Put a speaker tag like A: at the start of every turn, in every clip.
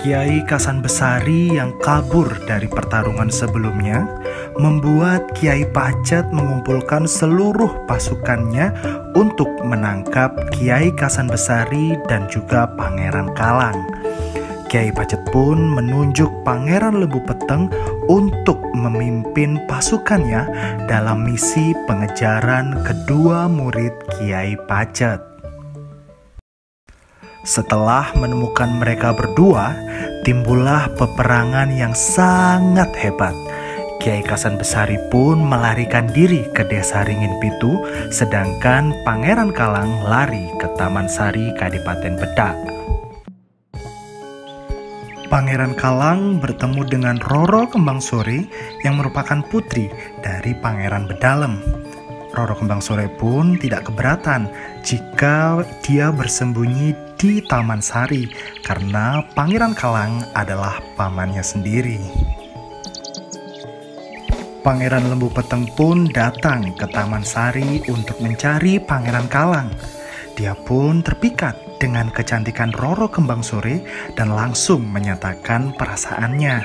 A: Kiai Kasanbesari yang kabur dari pertarungan sebelumnya membuat Kiai Pacet mengumpulkan seluruh pasukannya untuk menangkap Kiai Kasanbesari dan juga Pangeran Kalang. Kiai Pacet pun menunjuk Pangeran Lembu Peteng untuk memimpin pasukannya dalam misi pengejaran kedua murid Kiai Pacet. Setelah menemukan mereka berdua, timbullah peperangan yang sangat hebat. Kiai Kasanbesari pun melarikan diri ke desa Ringin Pitu, sedangkan Pangeran Kalang lari ke Taman Sari, Kadipaten Bedak. Pangeran Kalang bertemu dengan Roro Kembang Sore yang merupakan putri dari Pangeran Bedalem. Roro Kembang Sore pun tidak keberatan jika dia bersembunyi di Taman Sari karena Pangeran Kalang adalah pamannya sendiri. Pangeran Lembu Peteng pun datang ke Taman Sari untuk mencari Pangeran Kalang. Dia pun terpikat dengan kecantikan Roro Kembang Sore dan langsung menyatakan perasaannya.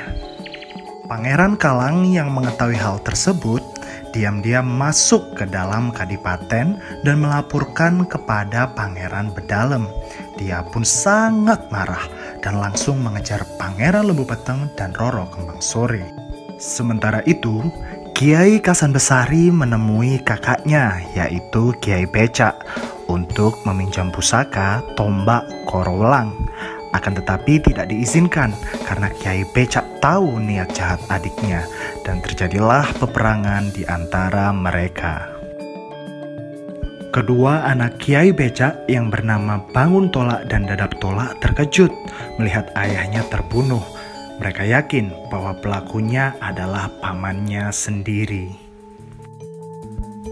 A: Pangeran Kalang yang mengetahui hal tersebut diam-diam masuk ke dalam kadipaten dan melaporkan kepada Pangeran Bedalem. Dia pun sangat marah dan langsung mengejar Pangeran Lembu Peteng dan Roro Kembang Sore. Sementara itu, Kiai Kasanbesari menemui kakaknya yaitu Kiai Becak untuk meminjam pusaka tombak Korowelang. Akan tetapi tidak diizinkan karena Kiai Becak tahu niat jahat adiknya dan terjadilah peperangan di antara mereka. Kedua anak Kiai Becak yang bernama Bangun Tolak dan Dadap Tolak terkejut melihat ayahnya terbunuh. Mereka yakin bahwa pelakunya adalah pamannya sendiri.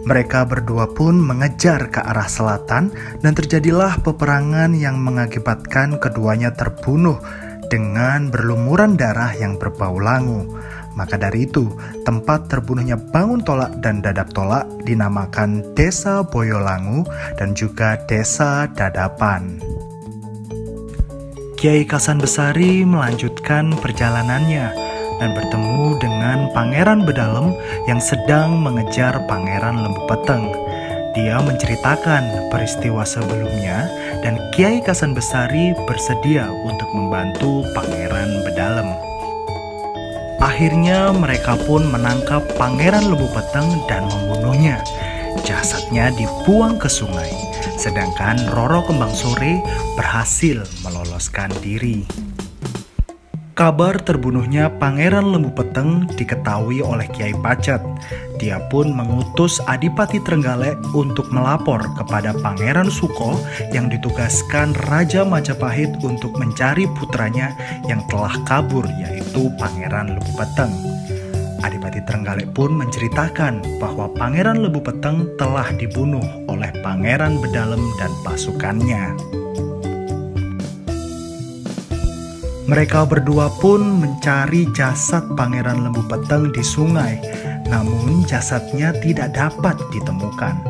A: Mereka berdua pun mengejar ke arah selatan dan terjadilah peperangan yang mengakibatkan keduanya terbunuh dengan berlumuran darah yang berbau langu. Maka dari itu, tempat terbunuhnya Bangun Tolak dan Dadap Tolak dinamakan Desa Boyolangu dan juga Desa Dadapan. Kiai Kasanbesari melanjutkan perjalanannya dan bertemu dengan Pangeran Bedalem yang sedang mengejar Pangeran Lembu Peteng. Dia menceritakan peristiwa sebelumnya dan Kiai Kasanbesari bersedia untuk membantu Pangeran Bedalem. Akhirnya mereka pun menangkap Pangeran Lembu Peteng dan membunuhnya. Jasadnya dibuang ke sungai, sedangkan Roro Kembang Sore berhasil meloloskan diri. Kabar terbunuhnya Pangeran Lembu Peteng diketahui oleh Kiai Pacet. Dia pun mengutus Adipati Trenggalek untuk melapor kepada Pangeran Suko yang ditugaskan Raja Majapahit untuk mencari putranya yang telah kabur yaitu Pangeran Lembu Peteng. Adipati Trenggalek pun menceritakan bahwa Pangeran Lembu Peteng telah dibunuh oleh Pangeran Bedalem dan pasukannya. Mereka berdua pun mencari jasad Pangeran Lembu Peteng di sungai, namun jasadnya tidak dapat ditemukan.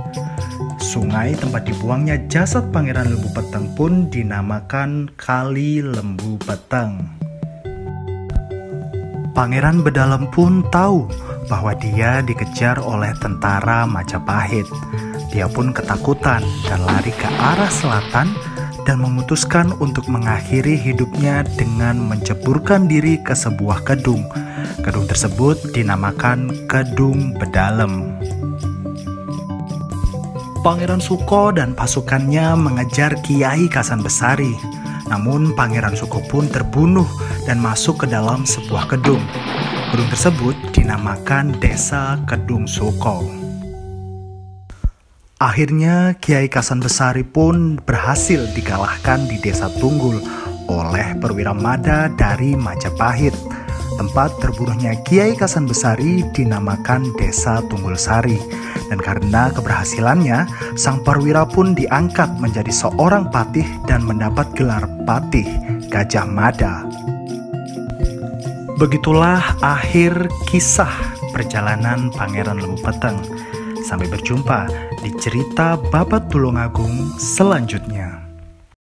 A: Sungai tempat dibuangnya jasad Pangeran Lembu Peteng pun dinamakan Kali Lembu Peteng. Pangeran Bedalem pun tahu bahwa dia dikejar oleh tentara Majapahit. Dia pun ketakutan dan lari ke arah selatan dan memutuskan untuk mengakhiri hidupnya dengan menceburkan diri ke sebuah kedung. Kedung tersebut dinamakan Kedung Bedalem. Pangeran Suko dan pasukannya mengejar Kiai Kasanbesari. Namun Pangeran Suko pun terbunuh dan masuk ke dalam sebuah kedung. Kedung tersebut dinamakan Desa Kedung Suko. Akhirnya Kiai Kasanbesari pun berhasil dikalahkan di Desa Tunggul oleh perwira Mada dari Majapahit. Tempat terbunuhnya Kiai Kasanbesari dinamakan Desa Tunggul Sari. Dan karena keberhasilannya, sang perwira pun diangkat menjadi seorang patih dan mendapat gelar Patih Gajah Mada. Begitulah akhir kisah perjalanan Pangeran Lembu Peteng. Sampai berjumpa di cerita Babat Tulungagung selanjutnya.